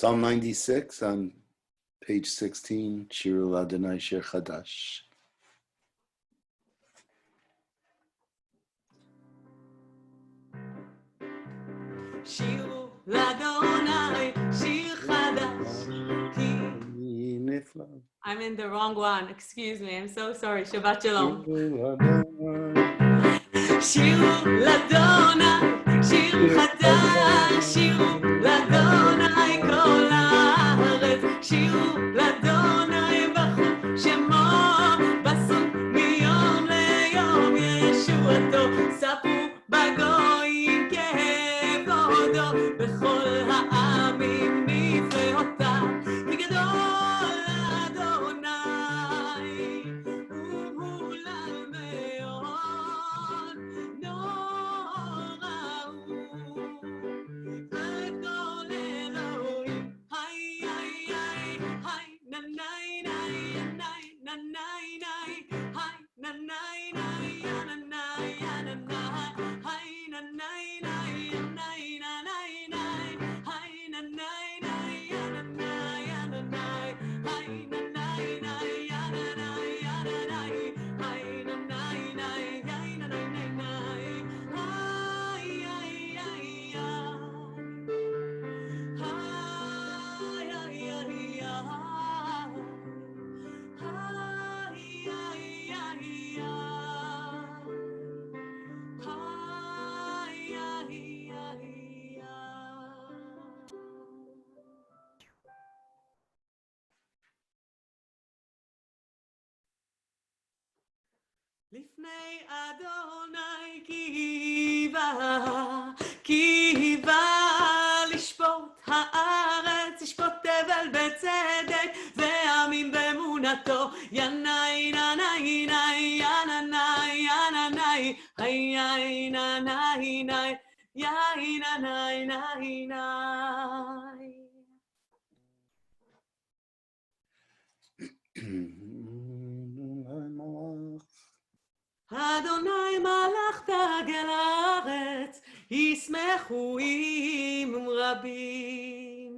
Psalm 96 on page 16, Shirul Adonai Shir Chadash. שירו לאדוני שיר חדש כי I'm in the wrong one, excuse me, I'm so sorry, Shabbat Shalom. שירו לאדוני שיר חדש, שירו לאדוני כל הארץ, שירו לאדוני ברכו שמו, בסו מיום ליום ישועתו, ספרו בגויים כבודו, בכל העמים נפלאותיו, כי גדול אדוני, ומהולל מאוד, נורא הוא, על כל אלוהים, היי היי היי, היי ננאי נאי נאי ננאי נאי, היי ננאי נאי ננאי ננאי, היי ננאי נאי נאי ננאי נאי, היי ננאי נאי ננאי ננאי, היי ננאי נאי ננאי ננאי, היי ננאי נאי ננאי ננאי, היי היי היי לפני אדוני קיווה לשפוט הארץ, לשפוט תבל בצדק ועמים באמונתו, ינאי ננאי נאי יננאי יננאי, היי ננאי נאי יאי ננאי נאי נאי. אדוני מלך תגל הארץ, ישמחו עם רבים.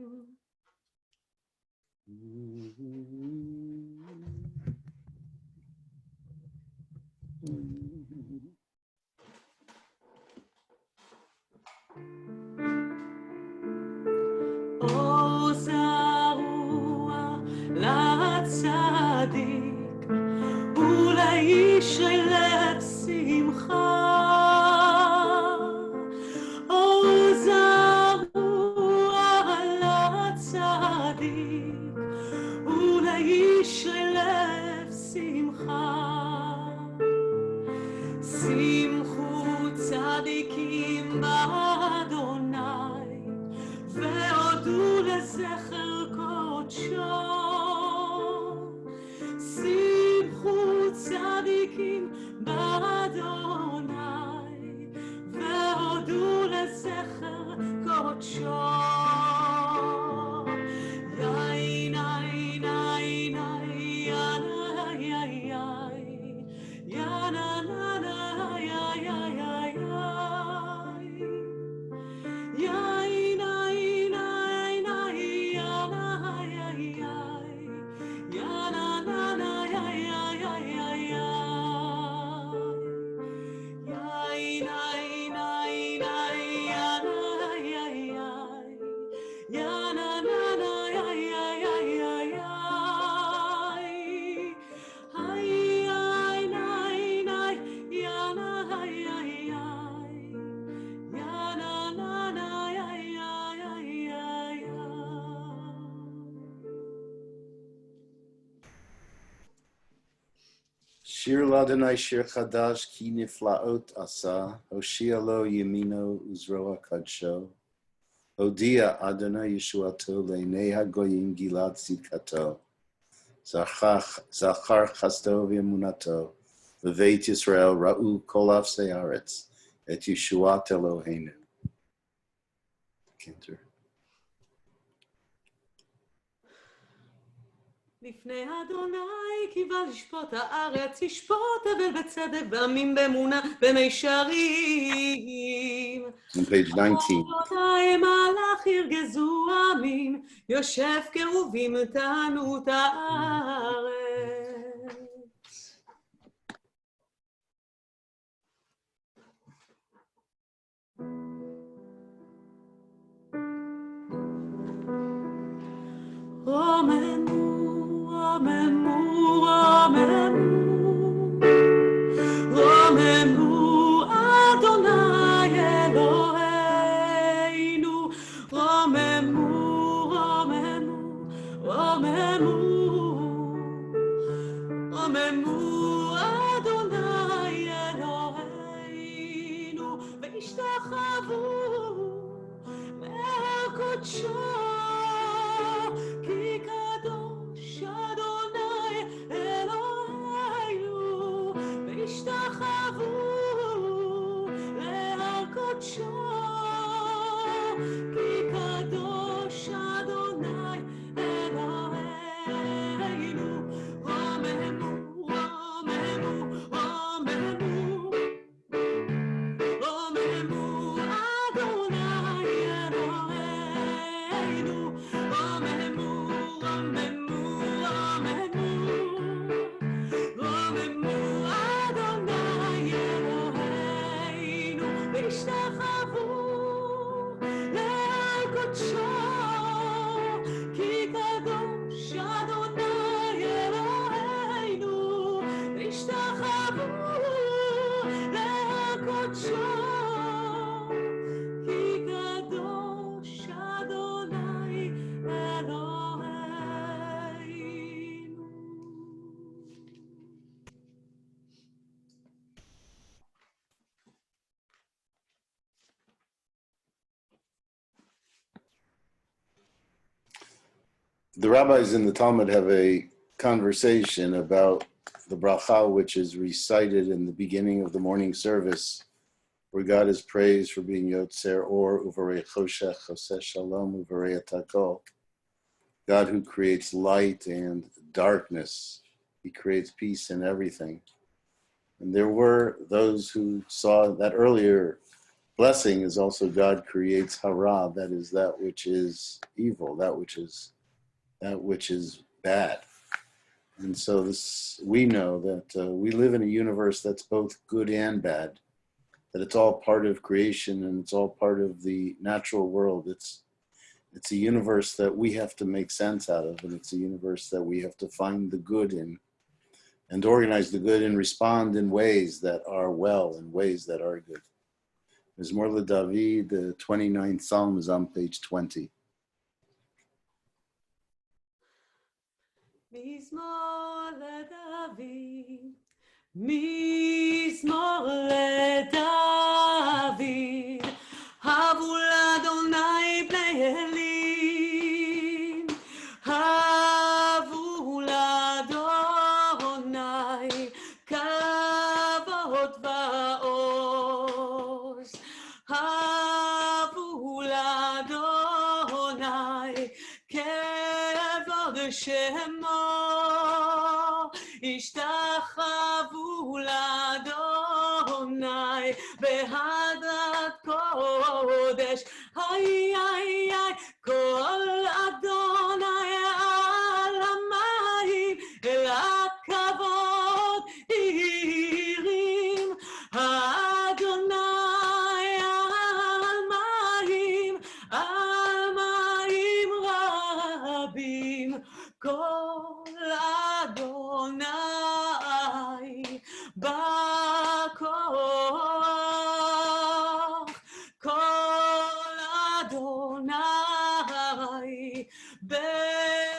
אור זרוע לצדיק ולאיש לב שמחה, אור זרוע לצדיק ולאיש לב שמחה. שמחו צדיקים באדוני והודו לזכר קודשו, שמחו צדיקים באדוני והודו לזכר קודשו. יאי נאי נאי נאי ינאי יאי ינאי נאי יאי יאי נאי נאי נאי ינאי Shir Ladonai Shir Chadash Ki Niflaot Asa, Hoshia Lo Yemino Uzroa Kadsho, Odia Adonai Yeshuato Le'nei HaGoyim Gilad Tzidkato, Zachar Chasto V'emunato, V'veit Yisrael Ra'u Kol Afsei Haaretz, Et Yeshuat Eloheinu. Cantor. לפני אדוני קיווה לשפוט הארץ, ישפוט אבל בצדק ועמים באמונה במישרים. On page 19. אדוני מלך ירגזו עמים, יושב קרובים תענו את הארץ. רוממו, רוממו, רוממו, רוממו, אדוני אלוהינו, רוממו, רוממו, רוממו, רוממו, אדוני אלוהינו, והשתחוו להר קודשו. כי קדוש אדוני אלוהינו, והשתחוו להר קודשו. כי קדוש אדוני אלוהינו, רוממו, רוממו, רוממו, רוממו, אדוני אלוהינו, רוממו, רוממו, רוממו, אדוני אלוהינו, והשתחוו להר קודשו. כי קדוש אדוני אלוהינו, והשתחוו להר קודשו. כי קדוש אדוני אלוהינו. The rabbis in the Talmud have a conversation about the bracha, which is recited in the beginning of the morning service, where God is praised for being Yotzer Or, Uvarei Choshech, Choseh Shalom, Uvarei Takol. God who creates light and darkness. He creates peace in everything. And there were those who saw that earlier blessing is also God creates hara, that is that which is evil, that which is bad. And so this, we know that we live in a universe that's both good and bad, that it's all part of creation and it's all part of the natural world. It's a universe that we have to make sense out of, and it's a universe that we have to find the good in and organize the good and respond in ways that are well, in ways that are good. Mizmor LeDavid, the 29th Psalm is on page 20. מזמור לדוד, מזמור לדוד, הבו לאדוני בני אלים, הבו לאדוני כבוד ועוז, הבו לאדוני כבוד שמו, השתחוו לאדוני בהדרת קודש. היי היי היי, כל אדוני על המים אל הכבוד הרים. האדוני על מים רבים. כל אדוני בכוח, כל אדוני בעדי,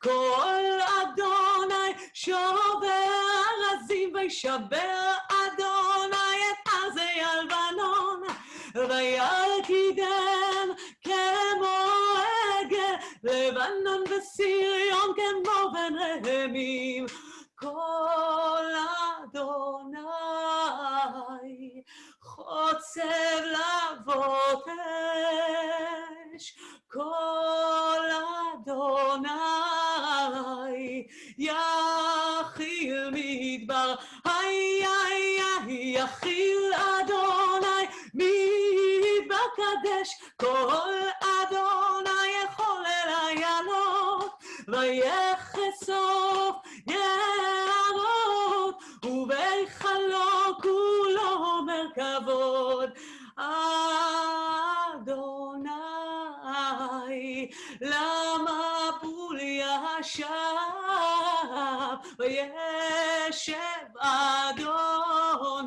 כל אדוני שובר עזים וישבר אדוני את עזי הלבנון, וירקידם כמו עגל לבנון וסיריון כמו בן רהמים. כל אדוני חוצב להבות אש, כל אדוני יכיל מדבר, היי היי היי יכיל אדוני מבקדש, כל אדוני יכול אלילות, ויחשוף יערות, ובהיכלו כולו מרכבות. אדוני, למה בול ישב, וישב אדוני,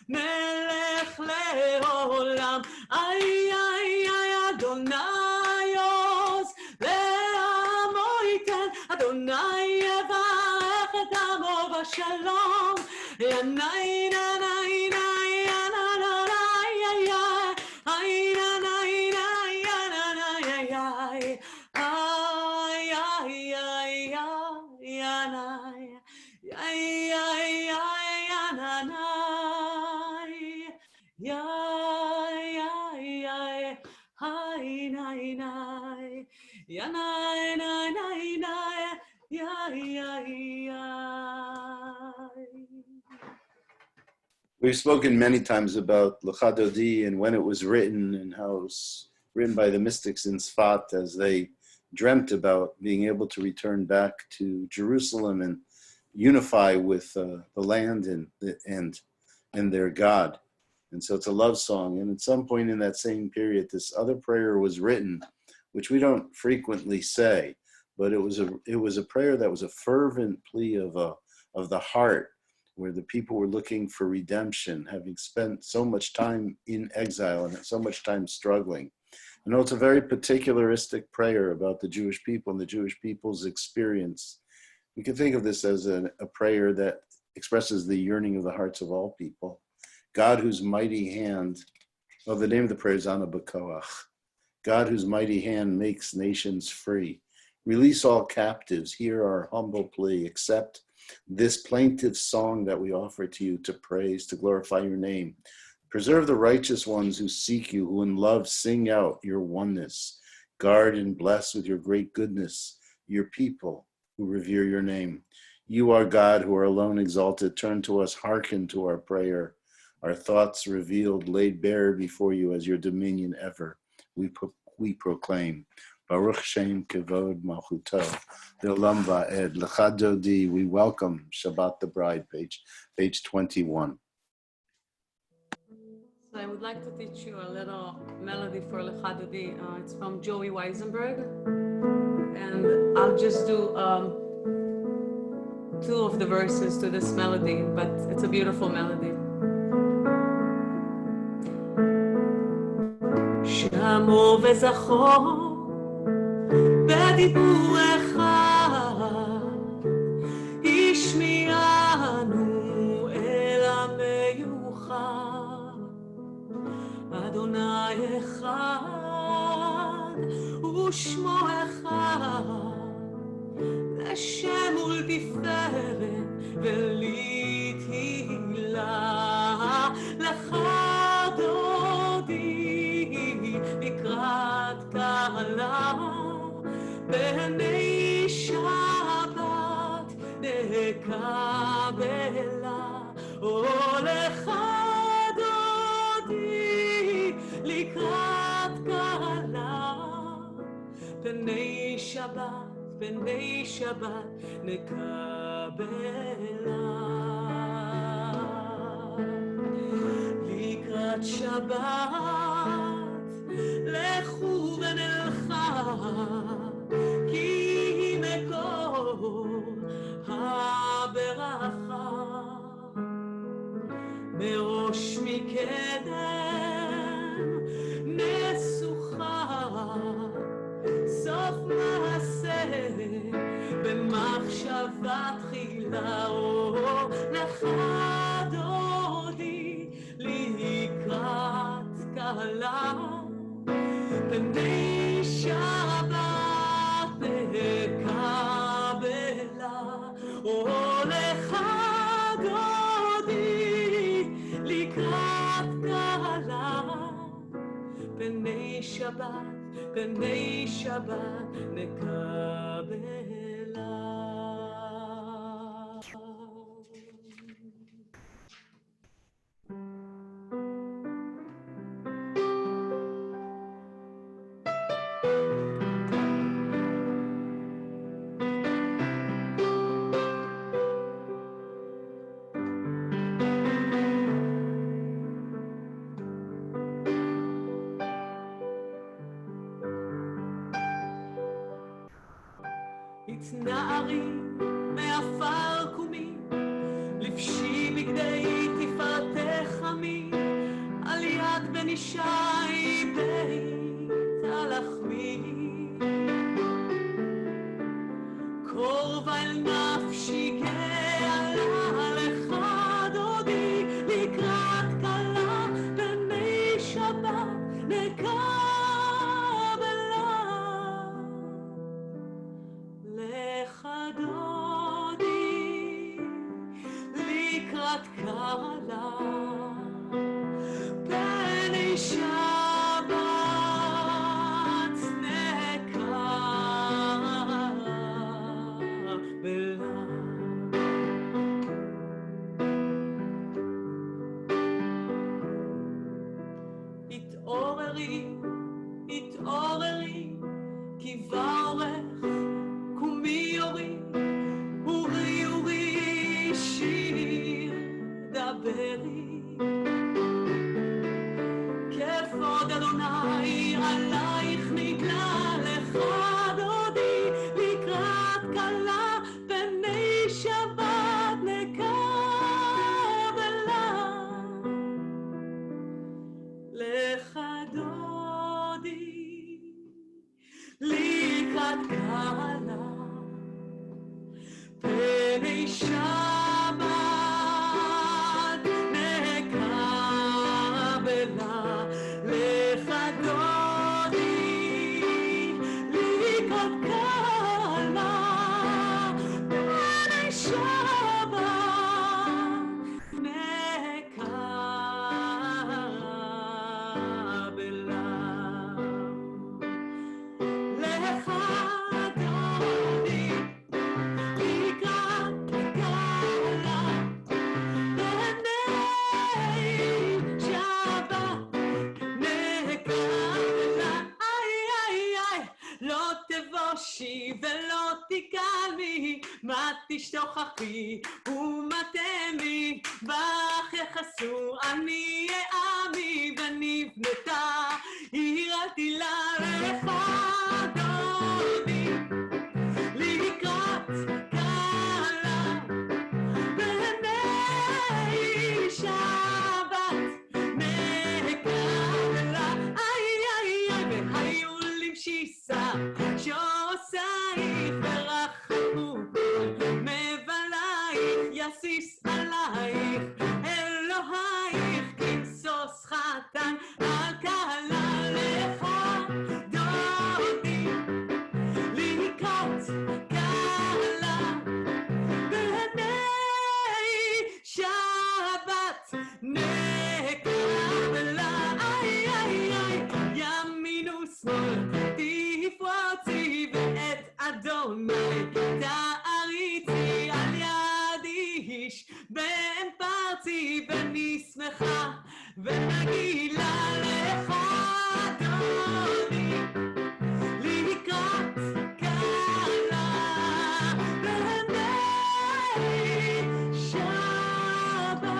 מלך לעולם. איי איי איי אדוני עוז לעמו ייתן, אדוני יברך את עמו בשלום. ינאי נאי נאי We've spoken many times about Lecha Dodi and when it was written and how it was written by the mystics in Sfat as they dreamt about being able to return back to Jerusalem and unify with the land and their God. And so it's a love song. And at some point in that same period, this other prayer was written, which we don't frequently say, but it was a prayer that was a fervent plea of the heart, where the people were looking for redemption, having spent so much time in exile and so much time struggling. I know it's a very particularistic prayer about the Jewish people and the Jewish people's experience. We can think of this as a prayer that expresses the yearning of the hearts of all people. God, whose mighty hand, the name of the prayer is Ana B'Koach. God, whose mighty hand makes nations free. Release all captives. Hear our humble plea. Accept this plaintive song that we offer to you to praise, to glorify your name. Preserve the righteous ones who seek you, who in love sing out your oneness. Guard and bless with your great goodness your people who revere your name. You are God, who are alone exalted. Turn to us, hearken to our prayer. Our thoughts revealed, laid bare before you as your dominion ever. We proclaim. Baruch Shem Kevod Malchuto, Le'olam Va'ed, Lecha Dodi. We welcome Shabbat the Bride, page 21. So I would like to teach you a little melody for Lecha Dodi. It's from Joey Weisenberg, and I'll just do 2 of the verses to this melody, but it's a beautiful melody. Shamo וזכור בדיבור אחד, השמיענו אל המיוחד. אדוני אחד ושמו אחד, לשם ולתפארת ולתהילה. לך דודי לקראת קהלה, בני שבת נקבלה. או לך דודי לקראת קהלה, בני שבת נקבלה. לקראת שבת לכו ונלכה, כי מקור הברכה. מראש מקדם נסוכה, סוף מעשה במחשבה תחילה. או לך דודי לקראת קהלה, בני שבת נקבלה. או לך דודי לקראת קהלה, בני שבת נקבלה. התנערי מעפר קומי, לבשי בגדי תפארתך עמי, על יד בן ישי בית הלחמי. קרוב אל נפשי גאלה לך דודי, לקראת כלה בני שבת נקבלה. לך דודי, לקראת כלה בני שבת נקבלה. התעוררי, התעוררי, כי באורך קומי אורי, אורי אורי שיר דברי. כבוד אדוני עלייך נגלה, לך דודי, לקראת כלה בני שבת נקבלה. לך דודי, לקראת כלה בני שבת נקבלה. לך דודי, לקראת כלה בני שבת נקבלה. לך דודי, לקראת כלה בני שבת נקבלה. איי איי איי, לא תבושי ולא תקלמי, מה תשתוכחי ומה תמי, בך יחסו אני עמי, ונבנתה עיר אל תילה. לך דודי, לקראת כלה בני שבת נקבלה. איי איי איי, והיו למשיסה שעושייך ורחמו מבלייך, יסיס עלייך אלוהייך כמסוס חתן על כלה. לך דודי, לקראת כלה בני שבת נקבלה. איי איי איי, ימין ושמאל תפרוצי, ואת אדוני תעריצי, על יד איש בן פרצי, ואני שמחה ונגילה. לך דודי, לקראת כלה בני שבת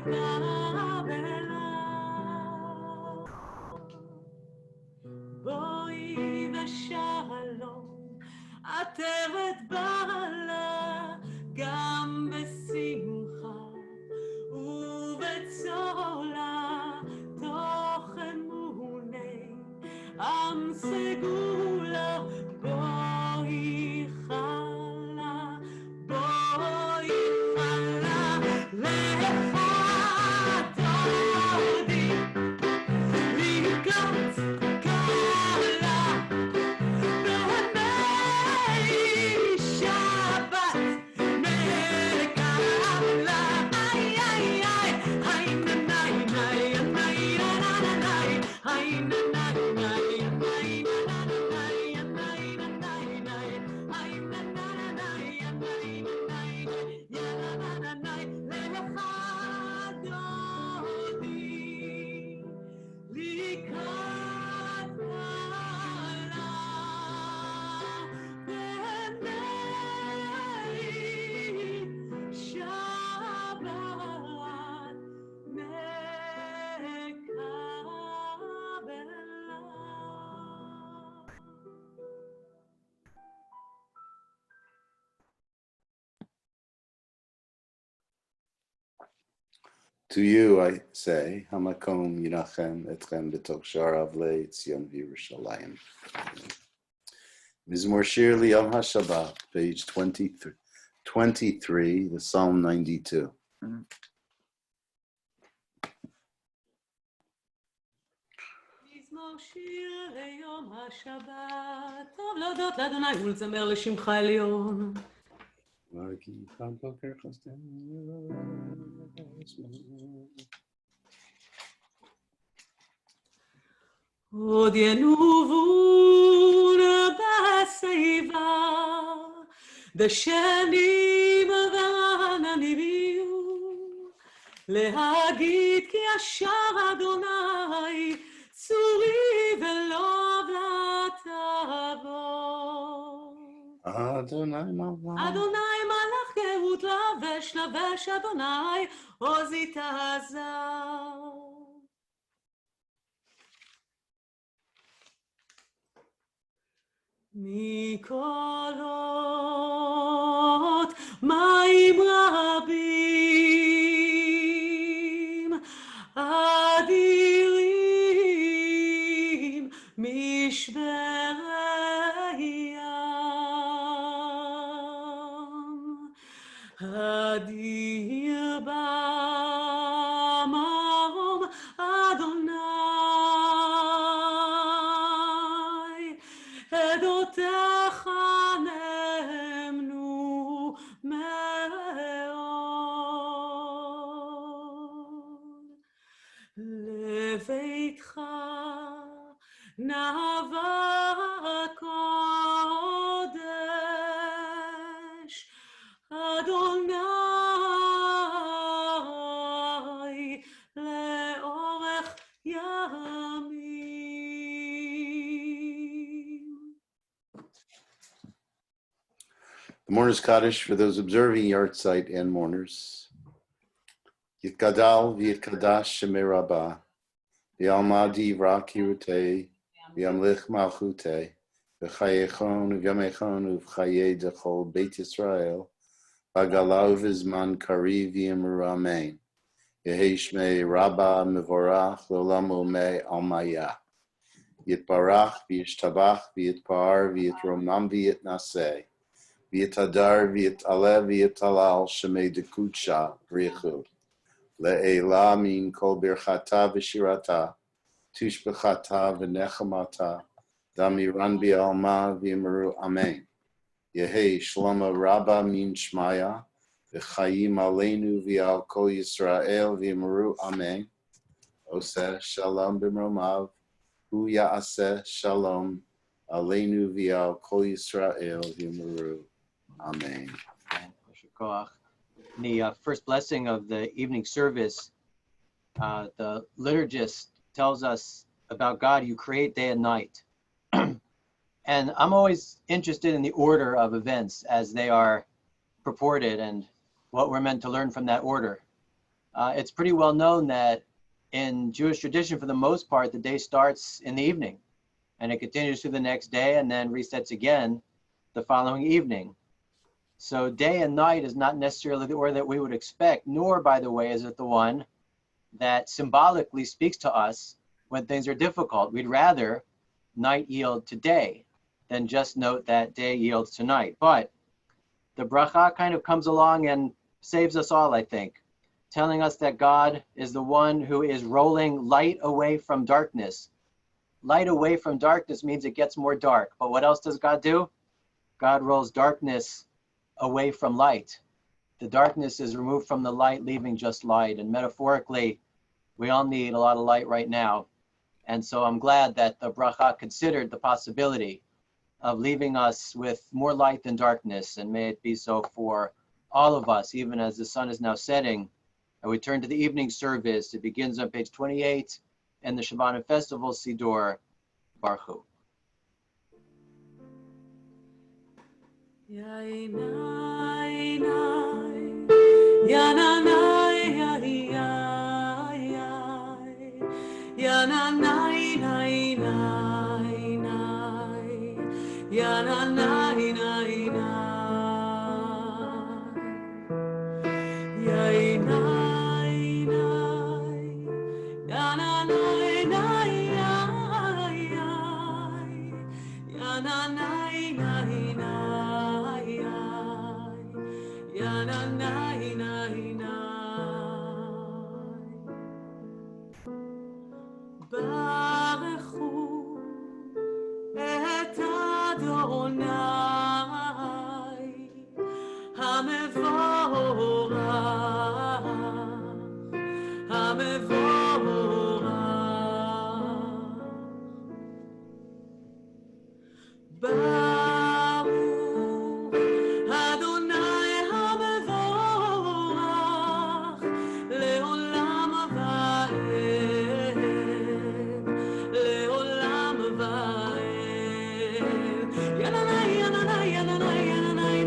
נקבלה. בואי ושלום עטרת בעלה, גם בשמחה ובצולה, תוך אמוני עם סגולה. בואי חלה, בואי חלה. לך דודי, לקראת כלה בני שבת To you I say, Hamakom Yinachem Etchem B'Tok Sharav Le'Tzion V'Yerushalayim. Mizmor Shir L'Yom HaShabbat, page 23, the Psalm 92. מזמור שיר ליום השבת, טוב להודות לאדוני ולזמר לשמך עליון. עוד ינובון בשיבה, דשנים ועננים יהיו, להגיד כי ישר אדוני צורי ולא תבוא. אדוני מלך גאות לבש לבש, אדוני עוזי תעזר. מקולות מים רבים אדירים משברי ים, אדיר במרום אדוני, עדותיך נאמנו מאוד. לביתך נאווה הקודש, אדוני לאורך ימים. The Mourner's Kaddish for those observing Yartzeit and mourners. Yitkadal v'yitkadash shemei Rabbah, v'yalmadi v'rakirutei, v'yamlich malchutei, v'chayechon v'yamechon v'chayei dechol Beit Yisrael, v'galav v'zman kariv v'yimru amen. Yehei shmei Rabbah mevorach l'olam umei almaya. Yitbarach v'yishtabach v'yitpar v'yitromam v'yitnaseh. V'yitadar v'yitalev v'yitalal shemei dekudsha v'richu. Le'ela min kol birchata v'shirata, tushbechata v'nechamata, damiran bi'alma v'yimru amen. Yehei shloma rabba min shmaya, v'chayim aleinu v'al kol Yisrael v'yimru amen. Oseh shalom b'mromav, hu ya'aseh shalom aleinu v'al kol Yisrael v'yimru amen. In the first blessing of the evening service, the liturgist tells us about God, you create day and night. And I'm always interested in the order of events as they are purported and what we're meant to learn from that order. It's pretty well known that in Jewish tradition, for the most part, the day starts in the evening and it continues through the next day and then resets again the following evening. So day and night is not necessarily the order that we would expect, nor, by the way, is it the one that symbolically speaks to us when things are difficult. We'd rather night yield to day than just note that day yields to night. But the bracha kind of comes along and saves us all, I think, telling us that God is the one who is rolling light away from darkness. Light away from darkness means it gets more dark. But what else does God do? God rolls darkness away from light. The darkness is removed from the light, leaving just light. And metaphorically, we all need a lot of light right now. And so I'm glad that the bracha considered the possibility of leaving us with more light than darkness. And may it be so for all of us, even as the sun is now setting. And we turn to the evening service. It begins on page 28 in the Shabbat and Festival Siddur. Baruch Hu. Ya inai nai, ya na nai ya ya na nai nai nai nai, ya na nai nai nai, ya inai nai. המבורך. ברוך אדוני המבורך לעולם ועד, לעולם ועד. ינני ינני ינני ינני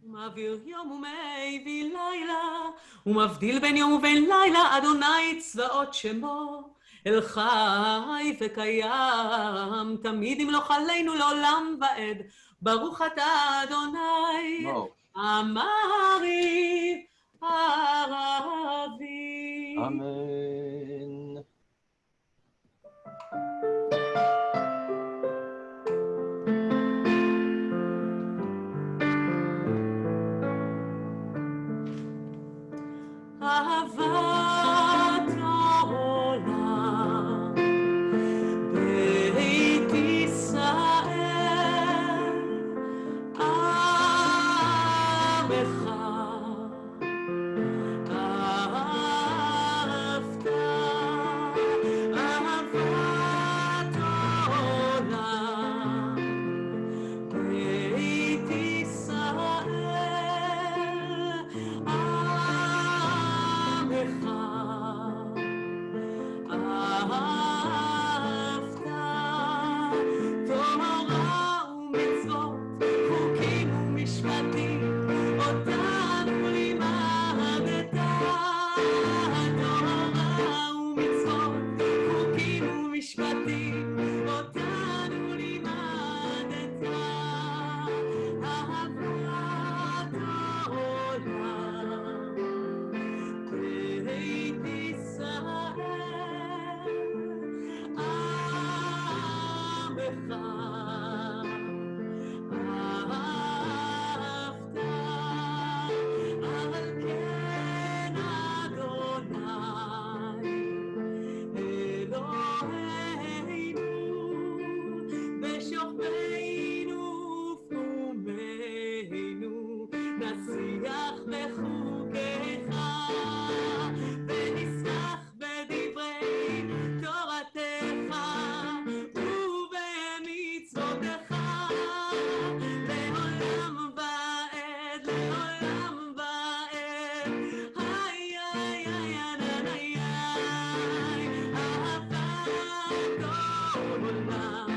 מעביר יום ומביא לילה, ומבדיל בין יום ובין לילה, אדוני צבאות שמו. אל חי וקיים, תמיד ימלוך עלינו לעולם ועד. ברוך אתה אדוני, אמרי ערבי. אמן. אהבת העולם בית ישראל עמך אהבת. אהבת העולם בית ישראל עמך אהבת. תורה ומצוות, חוקים ומשפטים, אותנו לימדת. תורה ומצוות, חוקים ומשפטים, אותנו לימדת. אהבת העולם בית ישראל עמך אהבת. אבל כן אדוני אלוהינו בשוכבנו ופרומנו נשיח בחוקיך ונשמח בדברי תורתך ובמצוותיך לעולם ועד, לעולם ועד. היי היי היי היי היי אהבת העולם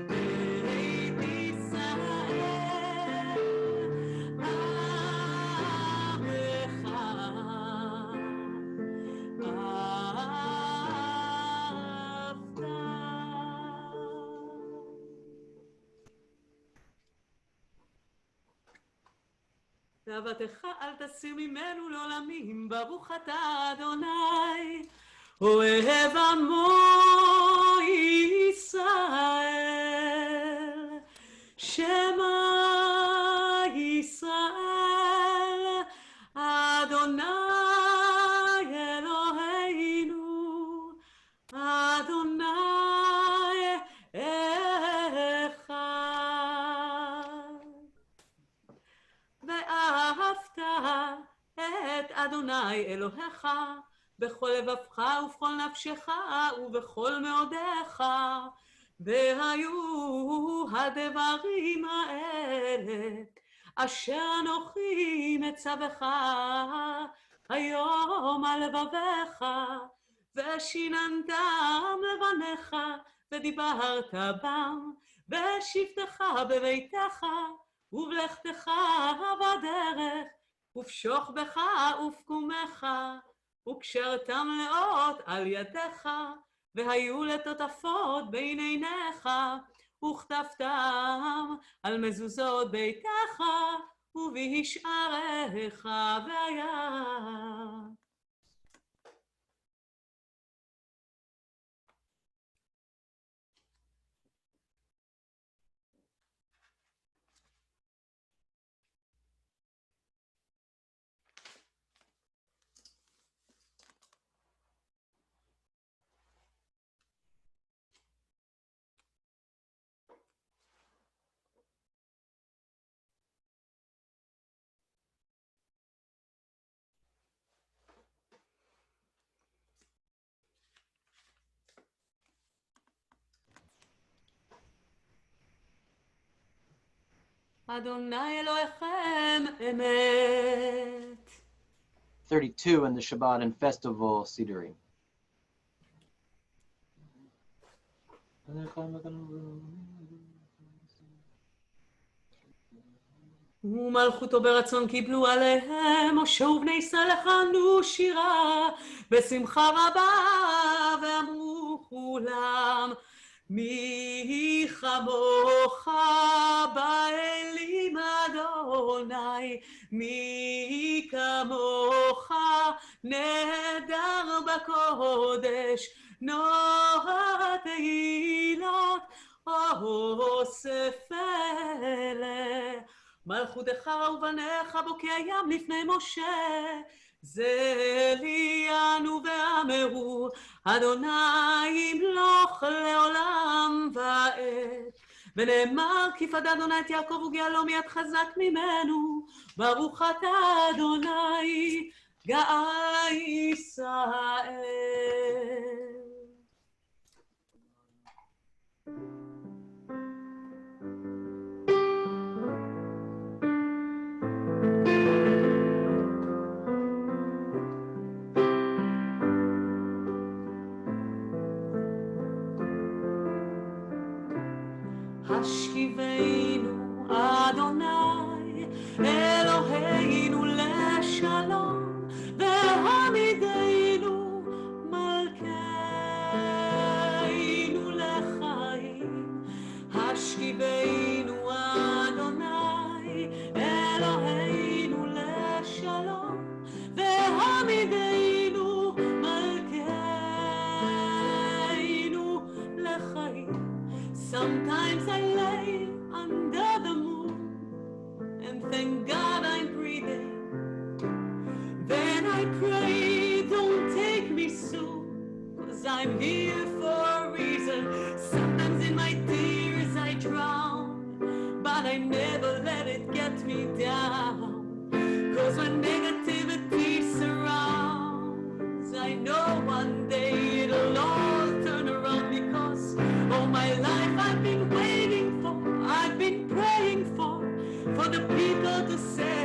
בית ישראל עמך אהבת. ואהבתך אל תסיר ממנו לעולמים. ברוך אתה אדוני אוהב עמו ישראל. שמע ישראל אדוני אלוהינו אדוני אחד. ואהבת את אדוני אלוהיך בכל לבבך ובכל נפשך ובכל מאודיך. והיו הדברים האלה אשר אנוכי מצווך היום על לבביך, ושיננתם לבניך ודיברת בם בשבתך בביתך ובלכתך בדרך ובשוכבך ובקומך, וקשרתם לאות על ידיך, והיו לטוטפות בין עיניך, וכתבתם על מזוזות ביתך ובשעריך והיה. Adonai Elohechem emet. 32 in the Shabbat and Festival Siduri. ומלכותו ברצון קיבלו עליהם, משה ובני ישראל הכנו שירה בשמחה רבה, ואמרו כולם, מי כמוך באלים אדוני, מי כמוך נהדר בקודש, נורא תהילות אוסף אלה. מלכותך ובניך בוקי הים לפני משה, זה ליאנו ואמרו, אדוני ימלוך לעולם ועד. ונאמר, כי פדה אדוני את יעקב וגאלו מיד חזק ממנו, ברוך אתה אדוני גאל ישראל. השכיבנו אדוני אלוהינו לשלום, והעמידנו מלכנו לחיים. השכיבנו אדוני אלוהינו לשלום, והעמידנו מלכנו לחיים. Sometimes I lay under the moon and thank God I'm breathing. Then I pray, don't take me soon, 'cause I'm here for a reason. Sometimes in my tears I drown, but I never let it get me down. 'Cause when negativity surrounds, I know one day it'll all turn around, because all my life I've been waiting for, I've been praying for the people to say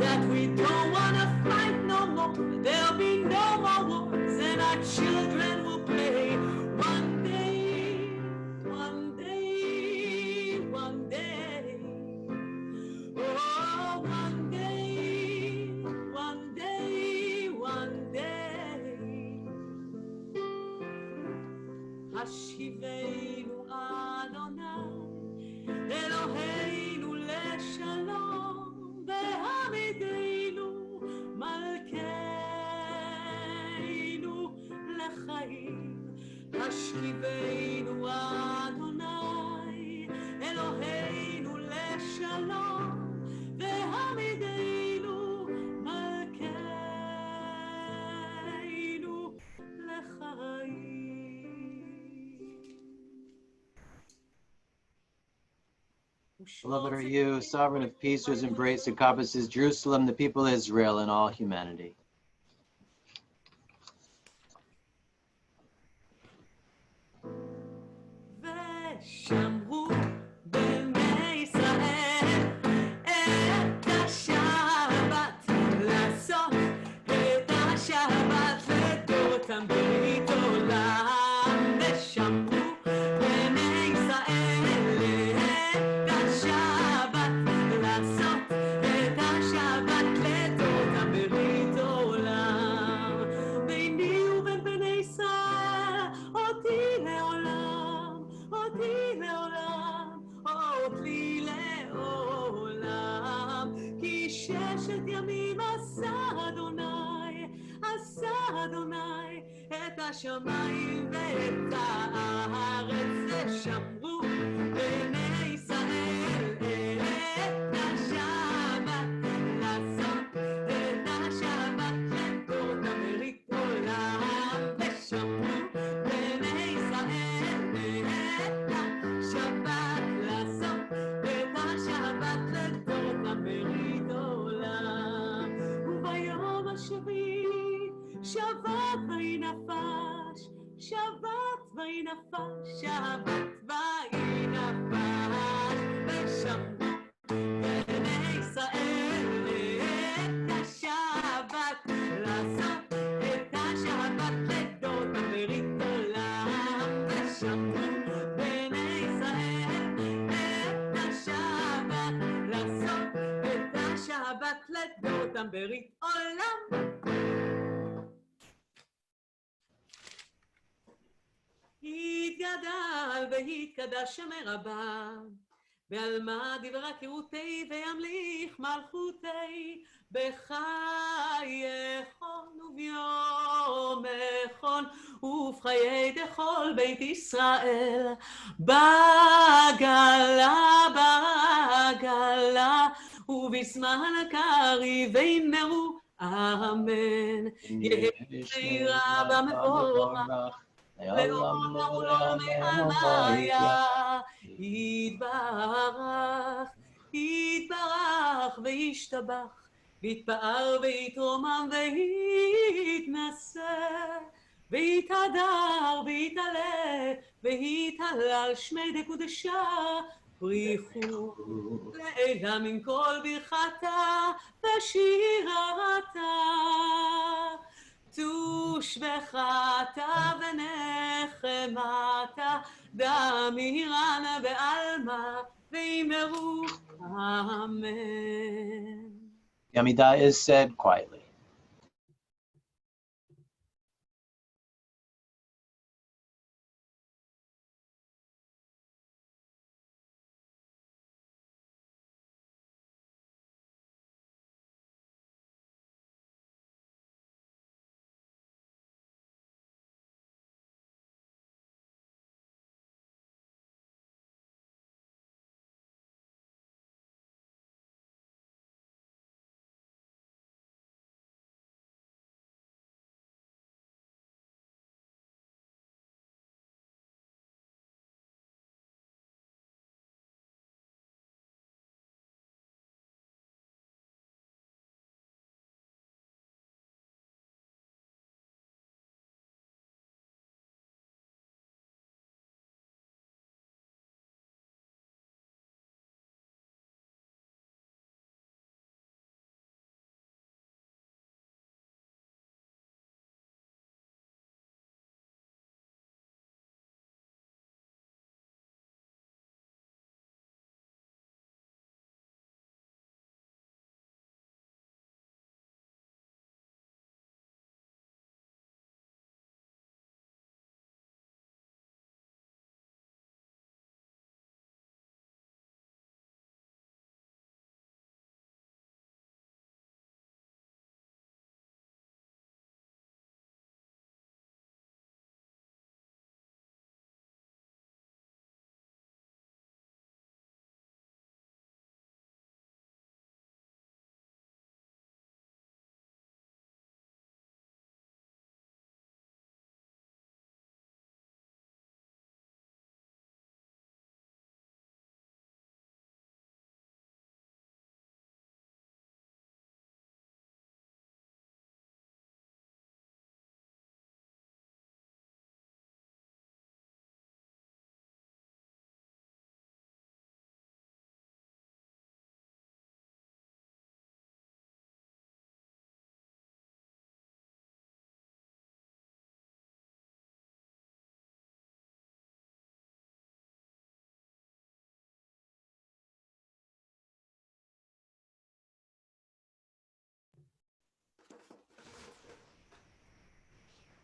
that we don't want to fight no more. There'll be no more wars and our children will play. One day, one day, one day. Oh, one day, one day, one day. השיבנו אדוני אלוהינו לשלום, והעמידנו מלכנו לחיים. השיבנו אדוני אלוהינו לשלום, והעמידנו מלכנו לחיים. Beloved are you, sovereign of peace, whose embrace encompasses Jerusalem, the people of Israel, and all humanity. השמיים ואת הארץ ושמרו בני ישראל את השבת, לעשות את השבת לכל הברית עולם. ושמרו בני ישראל את השבת, לעשות את השבת לכל הברית עולם. וביום השביעי שבת וינפש, שבת וינפש, שבת וינפש, ושמרו לדורותם ברית עולם. יתגדל ויתקדש שם רבה, בעלמא דברה קירותי וימליך מלכותי, בחייכון וביומכון ובחיי דכל בית ישראל, בגלה ובזמן הקריב ואמרו אמן. יהי שירה במבורך לעולם ולעולמי עלמיה, יתברך יתברך וישתבח, ויתפאר ויתרומם ויתנשא, ויתהדר ויתעלה ויתהלל שמי דקודשה, בריחו לעילה מן כל ברכתה ושירתה, תושבחתה ונחמתה, דמירנה בעלמא ואמרו amen. The Amidah is said quietly.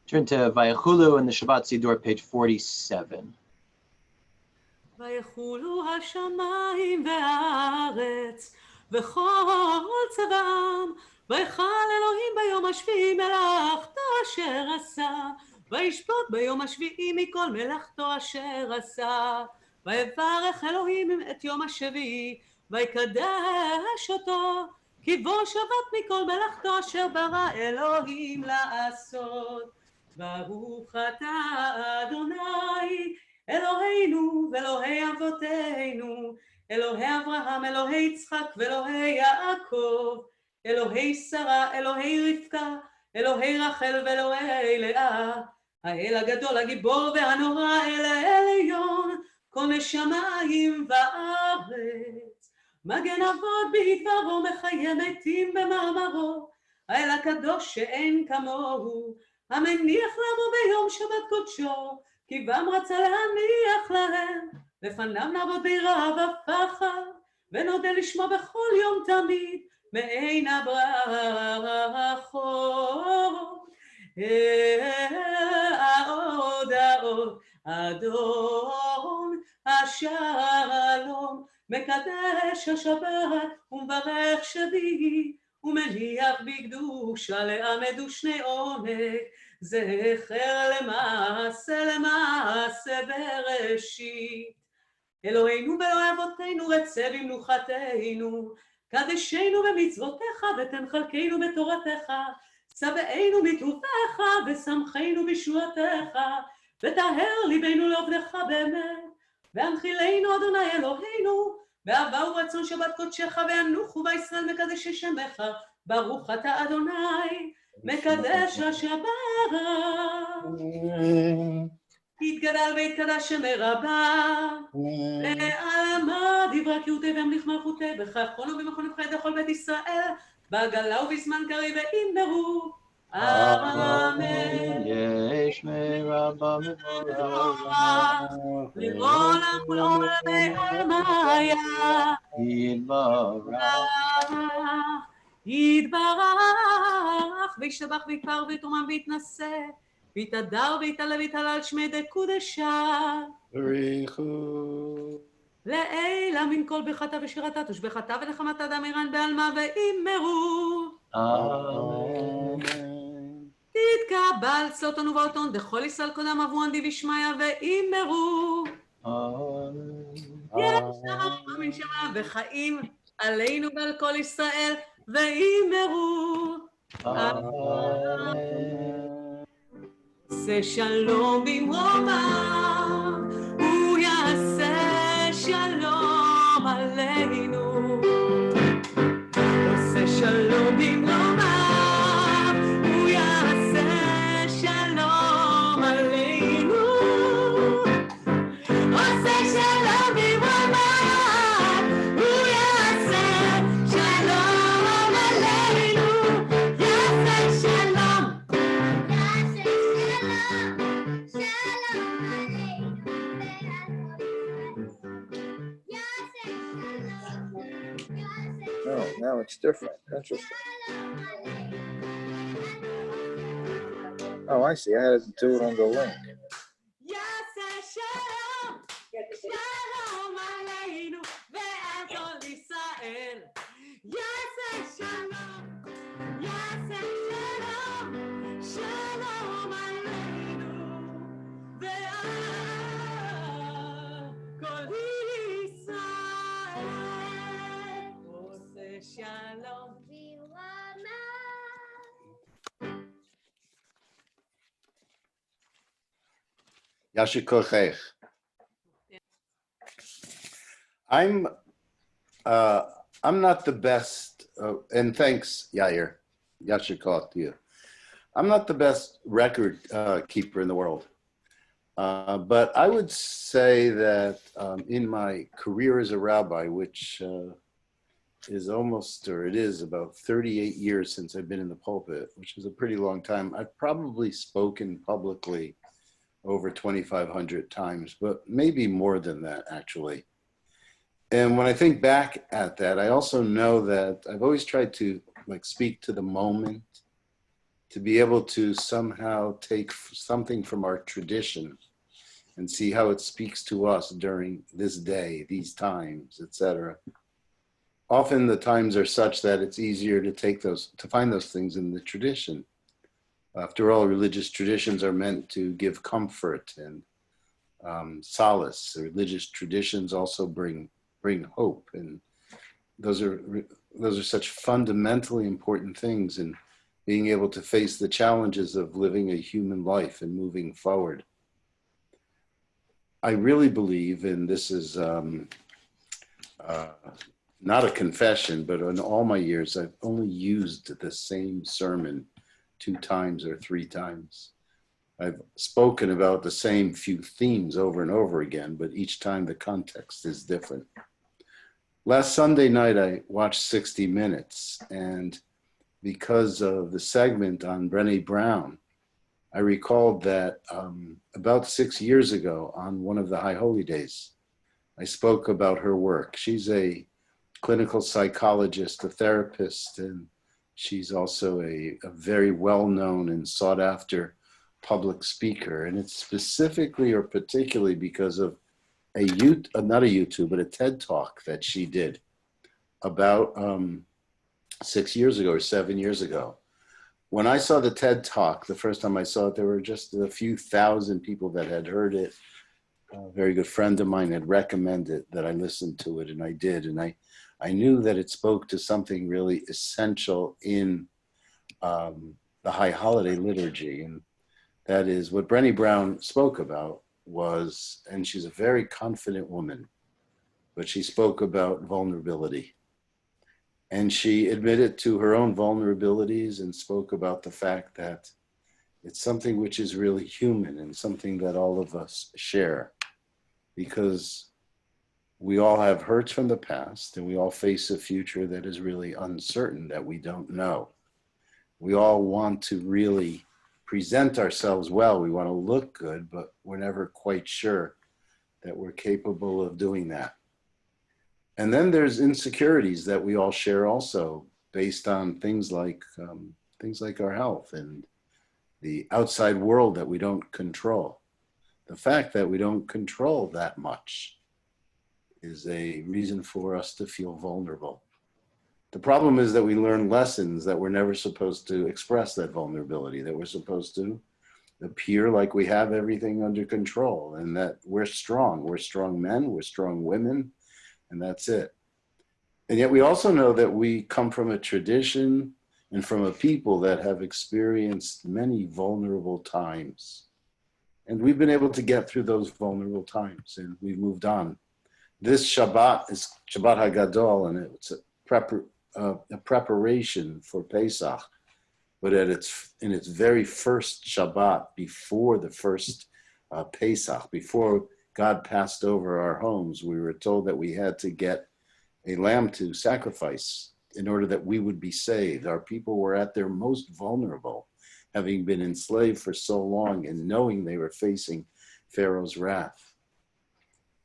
Turn to Vayachulu in the Shabbat Siddur, page 47. ויחולו השמיים והארץ וכל צבאם, ויכל אלוהים ביום השביעי מלאכתו אשר עשה, וישפוט ביום השביעי מכל מלאכתו אשר עשה, ויברך אלוהים את יום השביעי ויקדש אותו, כי בו שבת מכל מלאכתו אשר ברא אלוהים לעשות. ברוך אתה אדוני אלוהינו ואלוהי אבותינו, אלוהי אברהם, אלוהי יצחק ואלוהי יעקב, אלוהי שרה, אלוהי רבקה, אלוהי רחל ואלוהי לאה, האל הגדול, הגיבור והנורא, אל העליון, קונה שמיים וארץ, מגן אבות בדברו, מחיה מתים במאמרו, האל הקדוש שאין כמוהו, המניח לנו ביום שבת קודשו, כי בם רצה להניח להם, לפניו נעבוד ביראה ופחד, ונודה לשמו בכל יום תמיד, מעין הברכות. העוד העוד אדון השלום, מקדש השבת ומברך שביעי, ומניח בקדושה לעמד ושני עומק, זכר למעשה בראשית. אלוהינו ואלוהי אבותינו, רצה במנוחתנו, קדשנו במצוותיך ותן חלקנו בתורתך, צבאנו בטובך ושמחנו בישועתך, וטהר ליבנו לעובדך באמת, והנחילנו אדוני אלוהינו, באהבה ורצון שבת קודשך, וינוחו בישראל מקדשי שמך, ברוך אתה אדוני מקדש השבת. יתגדל ויתקדש שמי רבה, לעלמא דברי קיוטי והמליך מלכותי, בכך חונו במכון נבחרת לכל בית ישראל, בעגלה ובזמן קריב ואמרו, אמן. יש מרבה מבורך, לעולם ולעולמי עלמיה, יתברך וישתבח ויתפאר ויתרומם ויתנשא, ויתהדר ויתעלה ויתהלל שמי דקודשה. בריחו. לעילה מן כל ברכתה ושירתה תושבחתה ונחמתה דמירן בעלמא ואמרו, אמן. תתקבל צלוטון ובאותון דכל ישראל קודם אבואן די ושמיא ואמרו, יש שם מן שמיים וחיים עלינו ועל כל ישראל ואמרו, עשה שלום במרומם, הוא יעשה שלום עלינו. עשה שלום במרומם, הוא יעשה שלום עלינו. עשה שלום במרומם, הוא יעשה שלום עלינו. יעשה שלום. No, now it's different. Interesting. Oh, I see. I had to do it on the link. יעשה שלום, שלום עלינו ועל כל ישראל. יעשה שלום, שלום עלינו ועל כל ישראל. עושה שלום Yasher kochech. I'm not the best, and thanks, Yair. Yasher koch to you. I'm not the best record keeper in the world. But I would say that in my career as a rabbi, which is almost, or it is about 38 years since I've been in the pulpit, which is a pretty long time, I've probably spoken publicly over 2,500 times, but maybe more than that, actually. And when I think back at that, I also know that I've always tried to speak to the moment, to be able to somehow take something from our tradition and see how it speaks to us during this day, these times, etc. Often the times are such that it's easier to find those things in the tradition. After all, religious traditions are meant to give comfort and solace. Religious traditions also bring hope, and those are such fundamentally important things in being able to face the challenges of living a human life and moving forward. I really believe, and this is not a confession, but in all my years, I've only used the same sermon 2 times or 3 times. I've spoken about the same few themes over and over again, but each time the context is different. Last Sunday night, I watched 60 Minutes, and because of the segment on Brené Brown, I recalled that about 6 years ago on one of the High Holy Days, I spoke about her work. She's a clinical psychologist, a therapist, and she's also a very well-known and sought-after public speaker. And it's specifically or particularly because of not a YouTube, but a TED Talk that she did about 6 years ago or 7 years ago. When I saw the TED Talk, the first time I saw it, there were just a few thousand people that had heard it. A very good friend of mine had recommended that I listen to it, and I did. And I knew that it spoke to something really essential in the High Holiday liturgy. And that is what Brené Brown spoke about was, and she's a very confident woman, but she spoke about vulnerability. And she admitted to her own vulnerabilities and spoke about the fact that it's something which is really human and something that all of us share, because we all have hurts from the past and we all face a future that is really uncertain, that we don't know. We all want to really present ourselves well. We want to look good, but we're never quite sure that we're capable of doing that. And then there's insecurities that we all share also, based on things like our health and the outside world that we don't control. The fact that we don't control that much is a reason for us to feel vulnerable. The problem is that we learn lessons that we're never supposed to express that vulnerability, that we're supposed to appear like we have everything under control and that we're strong. We're strong men, we're strong women, and that's it. And yet we also know that we come from a tradition and from a people that have experienced many vulnerable times. And we've been able to get through those vulnerable times, and we've moved on. This Shabbat is Shabbat HaGadol, and it's a preparation for Pesach, but in its very first Shabbat, before the first Pesach, before God passed over our homes, we were told that we had to get a lamb to sacrifice in order that we would be saved. Our people were at their most vulnerable, having been enslaved for so long and knowing they were facing Pharaoh's wrath.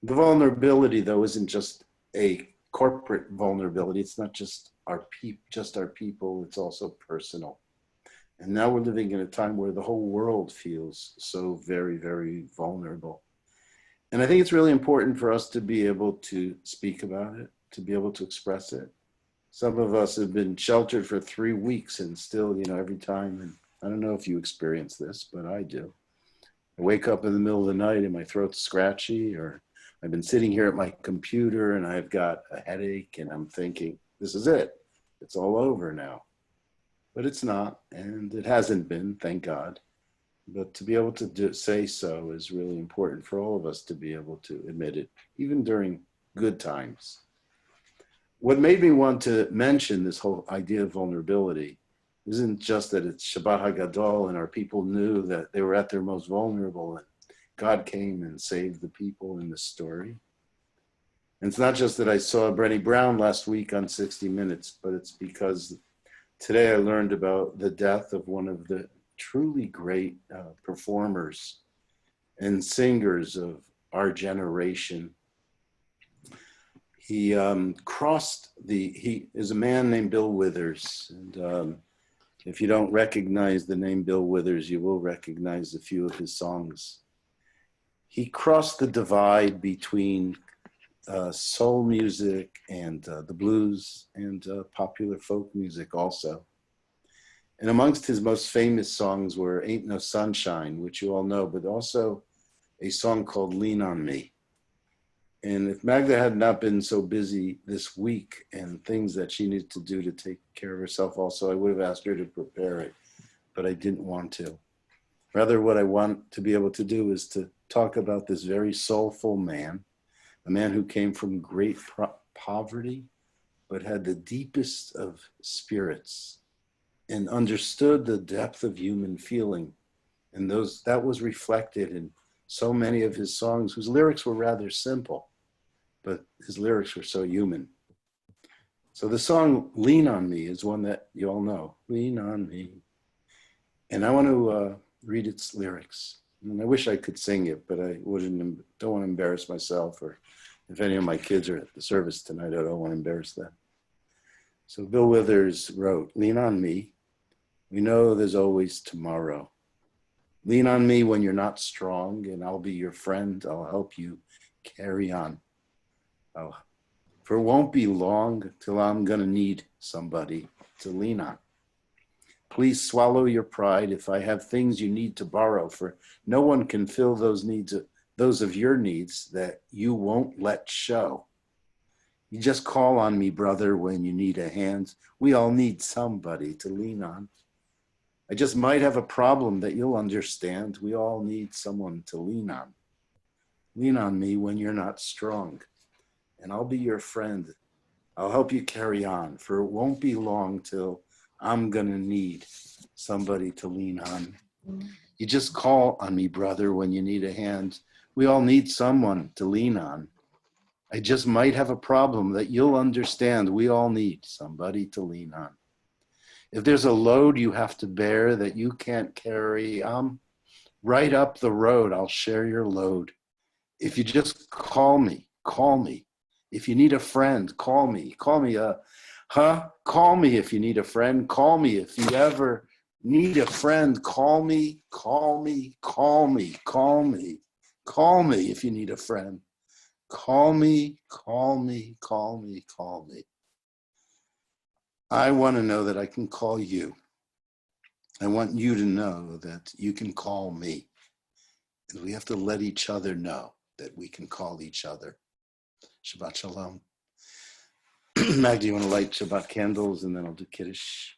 The vulnerability, though, isn't just a corporate vulnerability. It's not just our people, it's also personal. And now we're living in a time where the whole world feels so very, very vulnerable. And I think it's really important for us to be able to speak about it, to be able to express it. Some of us have been sheltered for 3 weeks and still, every time, and I don't know if you experience this, but I do. I wake up in the middle of the night and my throat's scratchy, or I've been sitting here at my computer and I've got a headache and I'm thinking, this is it. It's all over now. But it's not, and it hasn't been, thank God. But to be able to say so is really important for all of us to be able to admit it, even during good times. What made me want to mention this whole idea of vulnerability isn't just that it's Shabbat HaGadol and our people knew that they were at their most vulnerable and God came and saved the people in the story. And it's not just that I saw Brené Brown last week on 60 Minutes, but it's because today I learned about the death of one of the truly great performers and singers of our generation. He is a man named Bill Withers. And if you don't recognize the name Bill Withers, you will recognize a few of his songs. He crossed the divide between soul music and the blues and popular folk music also. And amongst his most famous songs were Ain't No Sunshine, which you all know, but also a song called Lean on Me. And if Magda had not been so busy this week and things that she needed to do to take care of herself also, I would have asked her to prepare it, but I didn't want to. Rather, what I want to be able to do is to talk about this very soulful man, a man who came from great poverty, but had the deepest of spirits and understood the depth of human feeling. And that was reflected in so many of his songs, whose lyrics were rather simple, but his lyrics were so human. So the song Lean on Me is one that you all know. Lean on me. And I want to read its lyrics. And I wish I could sing it, but I don't want to embarrass myself or If any of my kids are at the service tonight, I don't want to embarrass them. So Bill Withers wrote, lean on me. We know there's always tomorrow. Lean on me when you're not strong, and I'll be your friend. I'll help you carry on. For it won't be long till I'm going to need somebody to lean on. Please swallow your pride if I have things you need to borrow, for no one can fill those needs, those of your needs that you won't let show. You just call on me, brother, when you need a hand. We all need somebody to lean on. I just might have a problem that you'll understand. We all need someone to lean on. Lean on me when you're not strong, and I'll be your friend. I'll help you carry on, for it won't be long till I'm gonna need somebody to lean on. You just call on me, brother, when you need a hand. We all need someone to lean on. I just might have a problem that you'll understand. We all need somebody to lean on. If there's a load you have to bear that you can't carry, right up the road, I'll share your load. If you just call me, call me. If you need a friend, call me. Call me Call me if you need a friend. Call me if you ever need a friend. Call me, call me, call me, call me. Call me if you need a friend. Call me, call me, call me, call me. I want to know that I can call you. I want you to know that you can call me. And we have to let each other know that we can call each other. Shabbat Shalom. Mag, do you want to light Shabbat candles and then I'll do Kiddush?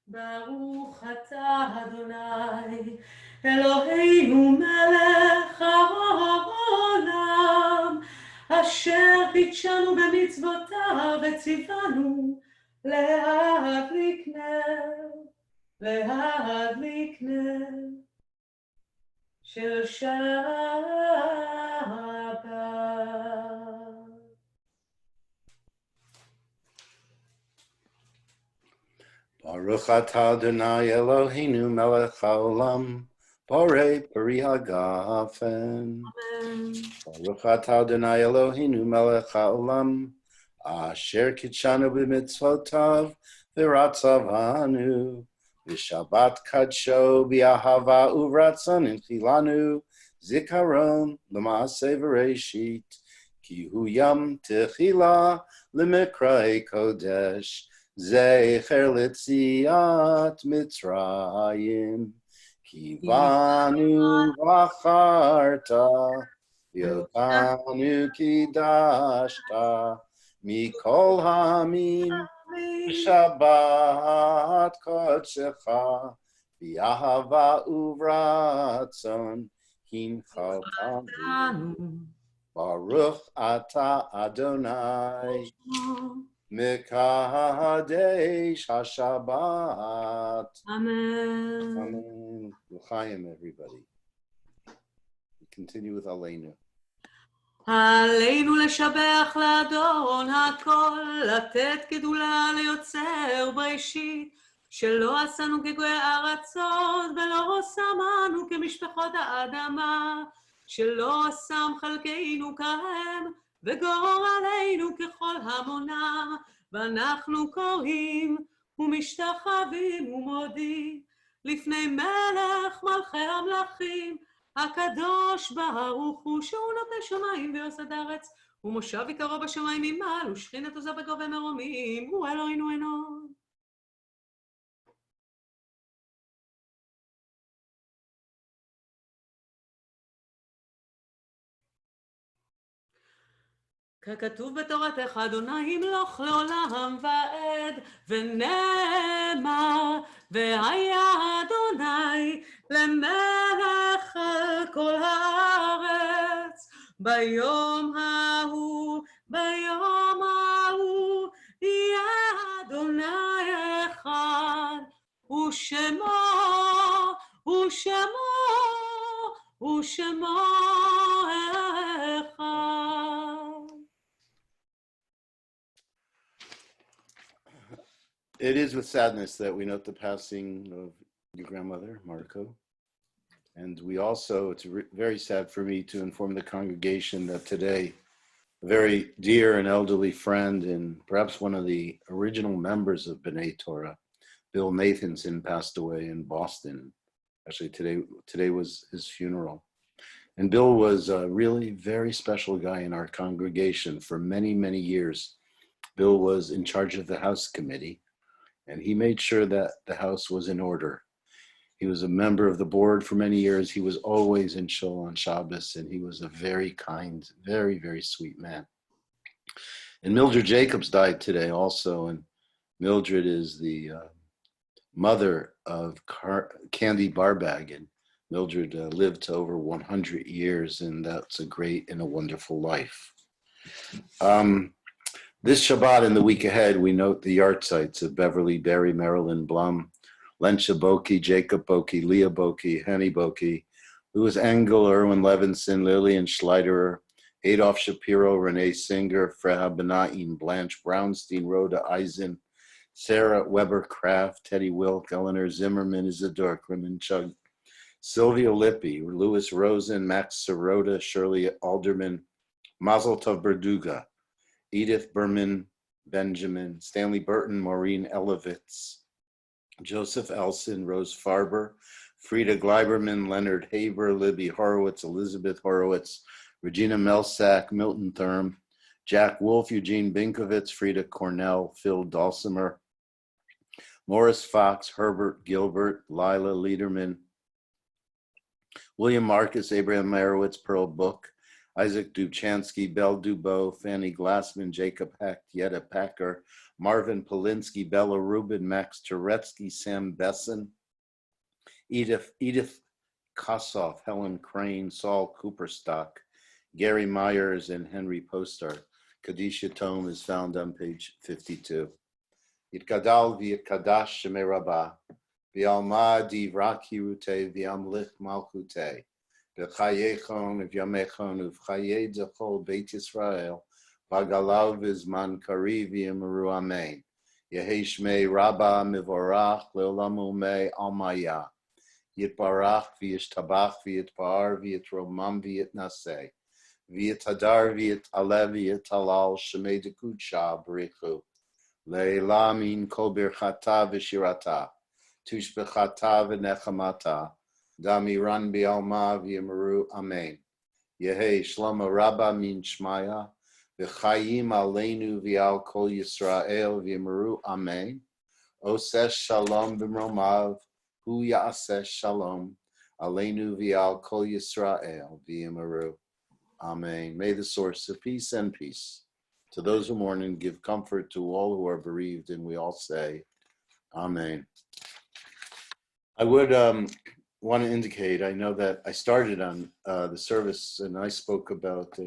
ברוך אתה אדוני אלוהינו מלך העולם אשר קידשנו במצוותיו וציוונו להדליק נר של שבת. Baruch atah Adonai Eloheinu melech haolam, borei peri hagafen. Baruch atah Adonai Eloheinu melech haolam, asher kitshanu b'mitzvotav v'ratzavanu, v'shabbat kadsho b'ahava uvratzon inchilanu, zikaron l'maaseh v'reishit, ki hu yam techila l'mikrei kodesh, Zecher letziat Mitzrayim, ki banu v'acharta, v'yotanu kidashta, mikol hamim, Shabbat kodshecha, v'yahava uvratzon, hinchaltanu, Baruch ata Adonai, Mekadesh HaShabbat. Amen. Amen. L'chaim, everybody. We continue with Aleinu. עלינו לשבח לאדון הכל, לתת גדולה ליוצר בראשית, שלא עשנו כגויי ארצות, ולא שמנו כמשפחות האדמה, שלא שם חלקנו כהם, וגורלנו ככל המונם, ואנחנו קוראים ומשתחווים ומודים, לפני מלך מלכי המלכים, הקדוש ברוך הוא שהוא נותן שמיים ויוסד ארץ, ומושב עיקרו בשמיים ממעל, ושכינת עוזה בגובה מרומים, הוא אלוהינו אינו. ככתוב בתורתך אדוני ימלוך לעולם ועד, ונאמר והיה אדוני למלך על כל הארץ. ביום ההוא יהיה אדוני אחד, ושמו אחד. It is with sadness that we note the passing of your grandmother, Marco. And we also, it's very sad for me to inform the congregation that today, a very dear and elderly friend and perhaps one of the original members of B'nai Torah, Bill Nathanson, passed away in Boston. Actually, today was his funeral. And Bill was a really very special guy in our congregation for many, many years. Bill was in charge of the house committee, and he made sure that the house was in order. He was a member of the board for many years. He was always in shul on Shabbos, and he was a very kind, very, very sweet man. And Mildred Jacobs died today also, and Mildred is the mother of Candy Barbag, and Mildred lived to over 100 years, and that's a great and a wonderful life. This Shabbat and the week ahead, we note the yahrzeits of Beverly Berry, Marilyn Blum, Lensha Boki, Jacob Boki, Leah Boki, Henny Boki, Louis Engel, Erwin Levinson, Lillian Schleiderer, Adolf Shapiro, Renee Singer, Freha Benaim, Blanche Brownstein, Rhoda Eisen, Sarah Weber Kraft, Teddy Wilk, Eleanor Zimmerman, Isadora Kremenchuk, Sylvia Lippi, Louis Rosen, Max Sirota, Shirley Alderman, Mazel Tov Berduga, Edith Berman, Benjamin, Stanley Burton, Maureen Elevitz, Joseph Elson, Rose Farber, Frida Gleiberman, Leonard Haber, Libby Horowitz, Elizabeth Horowitz, Regina Melsack, Milton Thurm, Jack Wolf, Eugene Binkovitz, Frida Cornell, Phil Dulcimer, Morris Fox, Herbert Gilbert, Lila Liederman, William Marcus, Abraham Merowitz, Pearl Book, Isaac Dubchansky, Belle Dubow, Fanny Glassman, Jacob Hecht, Yetta Packer, Marvin Polinsky, Bella Rubin, Max Turetsky, Sam Besson, Edith Kossoff, Helen Crane, Saul Cooperstock, Gary Myers, and Henry Postar. Kadisha Tome is found on page 52. Yitkadal v'yitkadash shemei rabbah, v'yalma divrak hirute v'yamlich malchute, v'chayechon v'yamechon v'chayei zechol Beit Yisrael, v'galav v'zman kari v'yamaru amen. Yehi shmei rabbah mivorach le'olam umei almaya. Yitbarach v'yishtabach v'yitbar v'yitromam v'yitnaseh. V'yitadar v'yitalev v'yitalal shemei dekudsha b'richu. Le'ela min kol birchata v'shirata. Tushbechata v'nechamata. Damiran bi'alma v'yamaru amen. Yehi shlama rabba min shmaya. V'chayim aleinu v'al kol Yisrael v'yamaru amen. Oses shalom b'mromav. Hu ya'aseh shalom. Aleinu v'al kol Yisrael v'yamaru. Amen. May the source of peace and peace to those who mourn and give comfort to all who are bereaved, and we all say, Amen. I would want to indicate, I know that I started on the service and I spoke about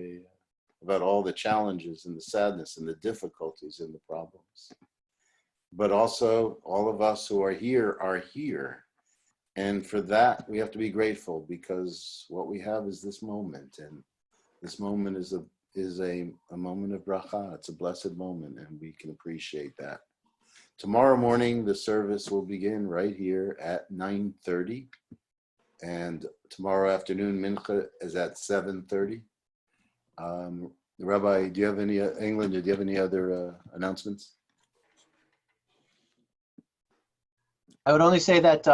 all the challenges and the sadness and the difficulties and the problems. But also, all of us who are here. And for that, we have to be grateful, because what we have is this moment, and this moment is a moment of bracha. It's a blessed moment, and we can appreciate that. Tomorrow morning, the service will begin right here at 9:30, and tomorrow afternoon, mincha is at 7:30. Rabbi, do you have any, England, do you have any other announcements? I would only say that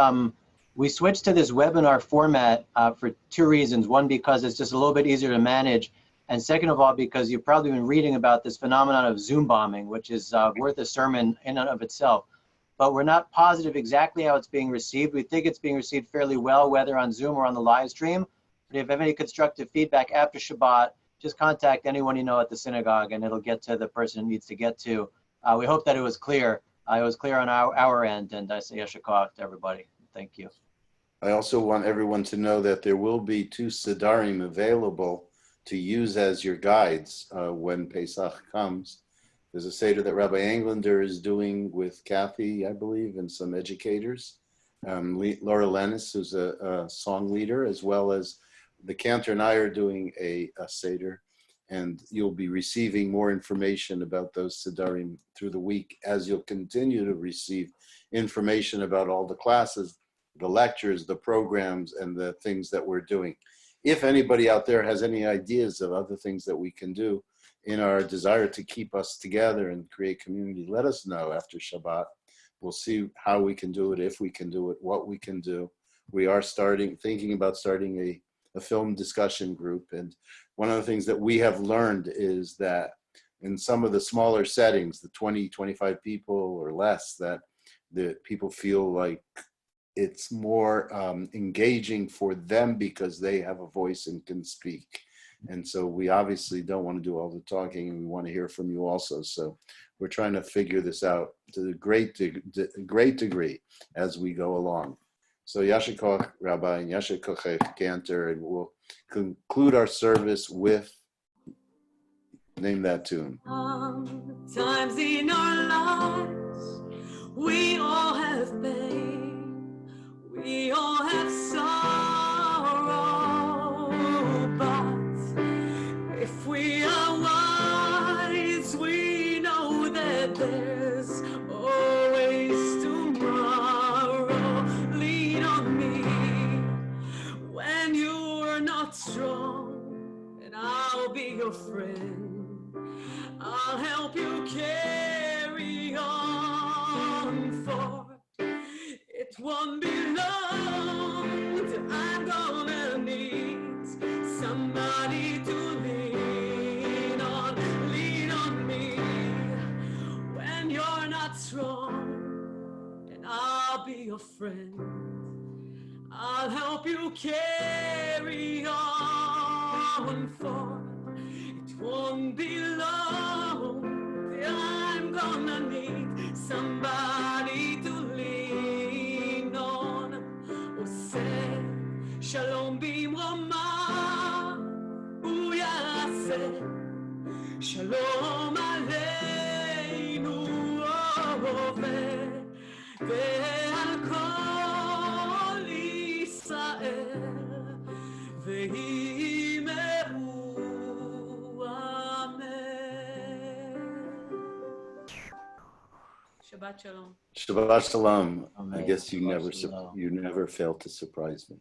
We switched to this webinar format for two reasons. One, because it's just a little bit easier to manage. And second of all, because you've probably been reading about this phenomenon of Zoom bombing, which is worth a sermon in and of itself. But we're not positive exactly how it's being received. We think it's being received fairly well, whether on Zoom or on the live stream. But if you have any constructive feedback after Shabbat, just contact anyone you know at the synagogue and it'll get to the person it needs to get to. We hope that it was clear. It was clear on our end, and I say yasher koach to everybody. Thank you. I also want everyone to know that there will be 2 Sidarim available to use as your guides when Pesach comes. There's a Seder that Rabbi Englander is doing with Kathy, I believe, and some educators. Laura Lennis, who's a song leader, as well as the Cantor and I are doing a Seder. And you'll be receiving more information about those Sidarim through the week as you'll continue to receive information about all the classes, the lectures, the programs, and the things that we're doing. If anybody out there has any ideas of other things that we can do in our desire to keep us together and create community, let us know after Shabbat. We'll see how we can do it, if we can do it, what we can do. We are thinking about starting a film discussion group. And one of the things that we have learned is that in some of the smaller settings, the 20, 25 people or less, that the people feel like it's more engaging for them because they have a voice and can speak. And so we obviously don't want to do all the talking, and we want to hear from you also. So we're trying to figure this out to a great degree as we go along. So yasher koach, Rabbi, and yasher koach, Cantor, and we'll conclude our service with, name that tune. Times in our lives, we all have pain, we all have sorrow, but if we are wise, we know that there's always tomorrow. Lean on me when you're not strong, and I'll be your friend. I'll help you carry on, for it won't be long till I'm gonna need somebody to lean on. Lean on me when you're not strong, and I'll be your friend. I'll help you carry on, for it won't be long till I'm gonna need somebody to lean on. Oseh shalom bimroma, uyaseh shalom aleinu, ve'al kol Yisrael ve'imeru. Shabbat shalom. Shabbat shalom. I Amen. guess you Shabbat shalom. never fail to surprise me.